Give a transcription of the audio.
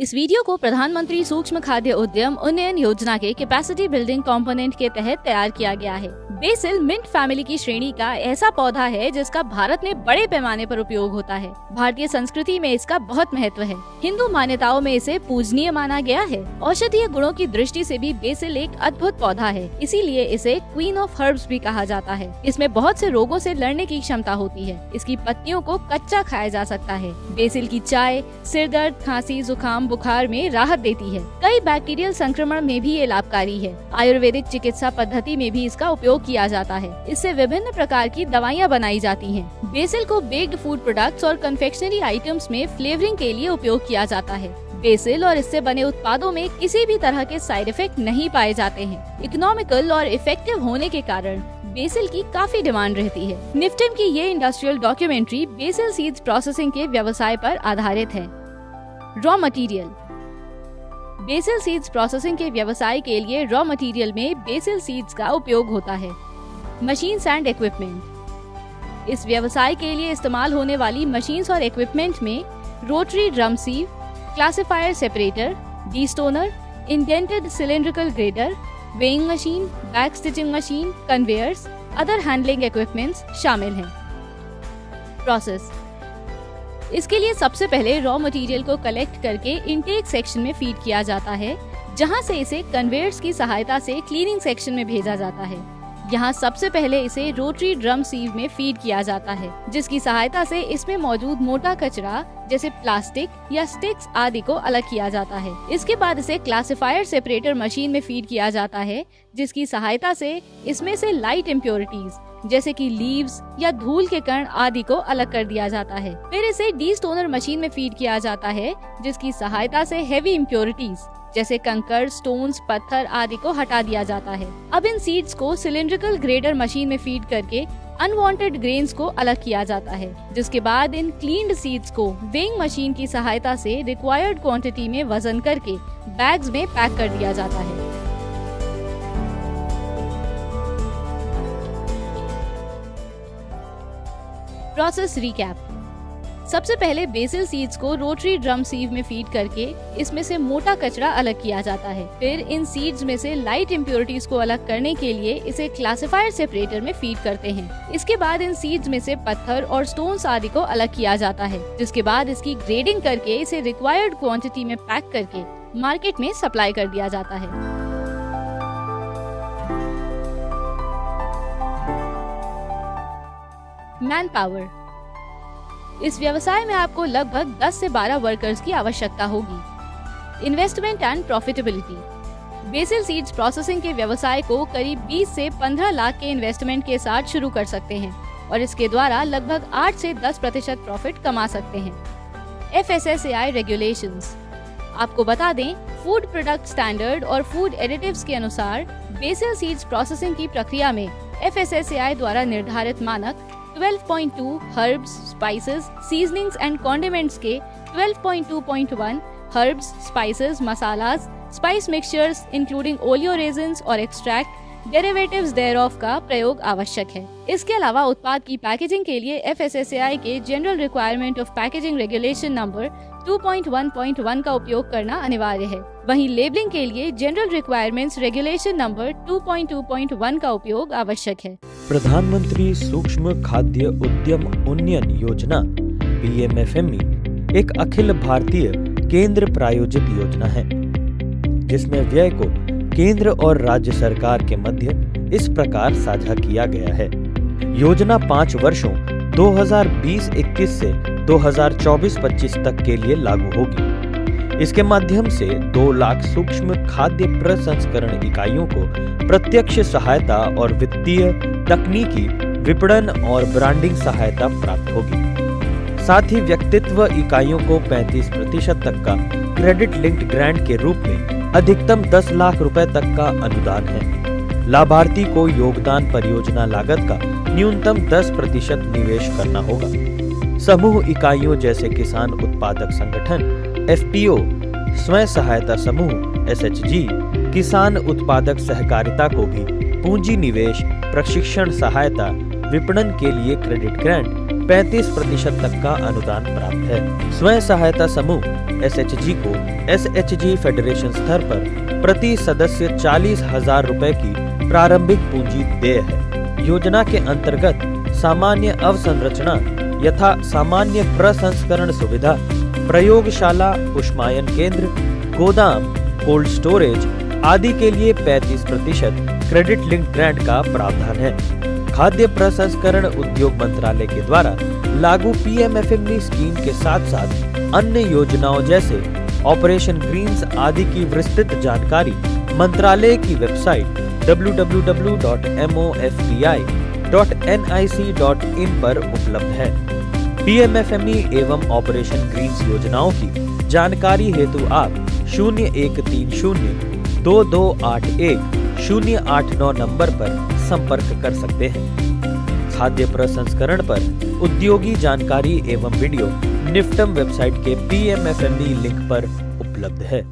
इस वीडियो को प्रधानमंत्री सूक्ष्म खाद्य उद्यम उन्नयन योजना के कैपेसिटी बिल्डिंग कंपोनेंट के तहत तैयार किया गया है। बेसिल मिंट फैमिली की श्रेणी का ऐसा पौधा है जिसका भारत में बड़े पैमाने पर उपयोग होता है। भारतीय संस्कृति में इसका बहुत महत्व है। हिंदू मान्यताओं में इसे पूजनीय माना गया है। औषधीय गुणों की दृष्टि से भी बेसिल एक अद्भुत पौधा है, इसीलिए इसे क्वीन ऑफ हर्ब्स भी कहा जाता है। इसमें बहुत से रोगों से लड़ने की क्षमता होती है। इसकी पत्तियों को कच्चा खाया जा सकता है। बेसिल की चाय सिर दर्द, खांसी, जुकाम, बुखार में राहत देती है। कई बैक्टीरियल संक्रमण में भी ये लाभकारी है। आयुर्वेदिक चिकित्सा पद्धति में भी इसका उपयोग किया जाता है। इससे विभिन्न प्रकार की दवाइयाँ बनाई जाती हैं। बेसिल को बेक्ड फूड प्रोडक्ट्स और कन्फेक्शनरी आइटम्स में फ्लेवरिंग के लिए उपयोग किया जाता है। बेसिल और इससे बने उत्पादों में किसी भी तरह के साइड इफेक्ट नहीं पाए जाते हैं। इकोनॉमिकल और इफेक्टिव होने के कारण बेसिल की काफी डिमांड रहती है। निफ्टन की ये industrial documentary BECIL seeds processing के व्यवसाय पर आधारित है। Raw material. BECIL seeds processing के व्यवसाय के लिए रॉ मटेरियल में बेसिल सीड्स का उपयोग होता है। Machines and equipment. इस व्यवसाय के लिए इस्तेमाल होने वाली मशीन्स और इक्विपमेंट में rotary drum sieve, classifier separator, destoner, indented cylindrical grader, weighing machine, bag stitching machine, conveyors, other handling equipments शामिल हैं। प्रोसेस। इसके लिए सबसे पहले रॉ मटेरियल को कलेक्ट करके इनटेक सेक्शन में फीड किया जाता है, जहां से इसे कन्वेयर्स की सहायता से क्लीनिंग सेक्शन में भेजा जाता है। यहाँ सबसे पहले इसे रोटरी ड्रम सीव में फीड किया जाता है, जिसकी सहायता से इसमें मौजूद मोटा कचरा जैसे प्लास्टिक या स्टिक्स आदि को अलग किया जाता है। इसके बाद इसे क्लासिफायर सेपरेटर मशीन में फीड किया जाता है, जिसकी सहायता से इसमें से लाइट इम्प्योरिटीज जैसे कि लीव्स या धूल के कण आदि को अलग कर दिया जाता है। फिर इसे डीस्टोनर मशीन में फीड किया जाता है, जिसकी सहायता से हेवी इम्प्योरिटीज जैसे कंकड़, स्टोन्स, पत्थर आदि को हटा दिया जाता है। अब इन सीड्स को सिलिंड्रिकल ग्रेडर मशीन में फीड करके अनवांटेड ग्रेन्स को अलग किया जाता है, जिसके बाद इन क्लीन्ड सीड्स को वेइंग मशीन की सहायता से रिक्वायर्ड क्वांटिटी में वजन करके बैग्स में पैक कर दिया जाता है। Process recap. सबसे पहले बेसिल सीड्स को रोटरी ड्रम सीव में फीड करके इसमें से मोटा कचरा अलग किया जाता है। फिर इन सीड्स में से लाइट इम्प्योरिटीज को अलग करने के लिए इसे क्लासिफायर सेपरेटर में फीड करते हैं। इसके बाद इन सीड्स में से पत्थर और स्टोन्स आदि को अलग किया जाता है, जिसके बाद इसकी ग्रेडिंग करके इसे रिक्वायर्ड क्वांटिटी में पैक करके मार्केट में सप्लाई कर दिया जाता है। Man power. इस व्यवसाय में आपको लगभग 10 से 12 वर्कर्स की आवश्यकता होगी। Investment and profitability. BECIL seeds processing के व्यवसाय को करीब 20 से 15 लाख के इन्वेस्टमेंट के साथ शुरू कर सकते हैं और इसके द्वारा लगभग 8 से 10% प्रॉफिट कमा सकते हैं। FSSAI regulations. आपको बता दें, फूड प्रोडक्ट स्टैंडर्ड और फूड एडिटिव्स के अनुसार बेसिल सीड्स प्रोसेसिंग की प्रक्रिया में FSSAI द्वारा निर्धारित मानक 12.2 herbs, spices, seasonings and condiments के 12.2.1 herbs, spices, masalas, spice mixtures including oleo resins और एक्सट्रैक्ट डेरिवेटिव्स देयरऑफ का प्रयोग आवश्यक है। इसके अलावा उत्पाद की पैकेजिंग के लिए FSSAI के general requirement of packaging regulation number 2.1.1 का उपयोग करना अनिवार्य है। वहीं लेबलिंग के लिए जनरल रिक्वायरमेंट्स रेगुलेशन नंबर 2.2.1 का उपयोग आवश्यक है। प्रधानमंत्री सूक्ष्म खाद्य उद्यम उन्नयन योजना PMFME एक अखिल भारतीय केंद्र प्रायोजित योजना है, जिसमें व्यय को केंद्र और राज्य सरकार के मध्य इस प्रकार साझा किया गया है। योजना 5 वर्षों 2020-21 से 2024-25 तक के लिए लागू होगी। इसके माध्यम से 2 लाख सूक्ष्म खाद्य प्रसंस्करण इकाइयों को प्रत्यक्ष सहायता और वित्तीय, तकनीकी, विपणन और ब्रांडिंग सहायता प्राप्त होगी। साथ ही व्यक्तित्व इकाइयों को 35% तक का क्रेडिट लिंक्ड ग्रांट के रूप में अधिकतम 10 लाख रुपए तक का अनुदान है। लाभार्थी को योगदान परियोजना लागत का न्यूनतम 10% निवेश करना होगा। समूह इकाइयों जैसे किसान उत्पादक संगठन FPO, स्वयं सहायता समूह SHG, किसान उत्पादक सहकारिता को भी पूंजी निवेश, प्रशिक्षण सहायता, विपणन के लिए क्रेडिट ग्रांट, 35% तक का अनुदान प्राप्त है। स्वयं सहायता समूह SHG को SHG फेडरेशन स्तर पर प्रति सदस्य 40,000 रुपए की प्रारंभिक पूंजी देय है। योजना के अंतर्गत सामान्य अवसंरचना यथा सामान्य प्रसंस्करण सुविधा, प्रयोगशाला, उष्मायन केंद्र, गोदाम, कोल्ड स्टोरेज आदि के लिए 35% क्रेडिट लिंक ग्रांट का प्रावधान है। खाद्य प्रसंस्करण उद्योग मंत्रालय के द्वारा लागू PMFME स्कीम के साथ साथ अन्य योजनाओं जैसे ऑपरेशन ग्रीन्स आदि की विस्तृत जानकारी मंत्रालय की वेबसाइट www.mofpi.nic.in पर उपलब्ध है। PMFME एवं ऑपरेशन ग्रीन्स योजनाओं की जानकारी हेतु आप 0130-2281-089 नंबर पर संपर्क कर सकते हैं। खाद्य प्रसंस्करण पर उद्योगी जानकारी एवं वीडियो निफ्टम वेबसाइट के PMFME लिंक पर उपलब्ध है।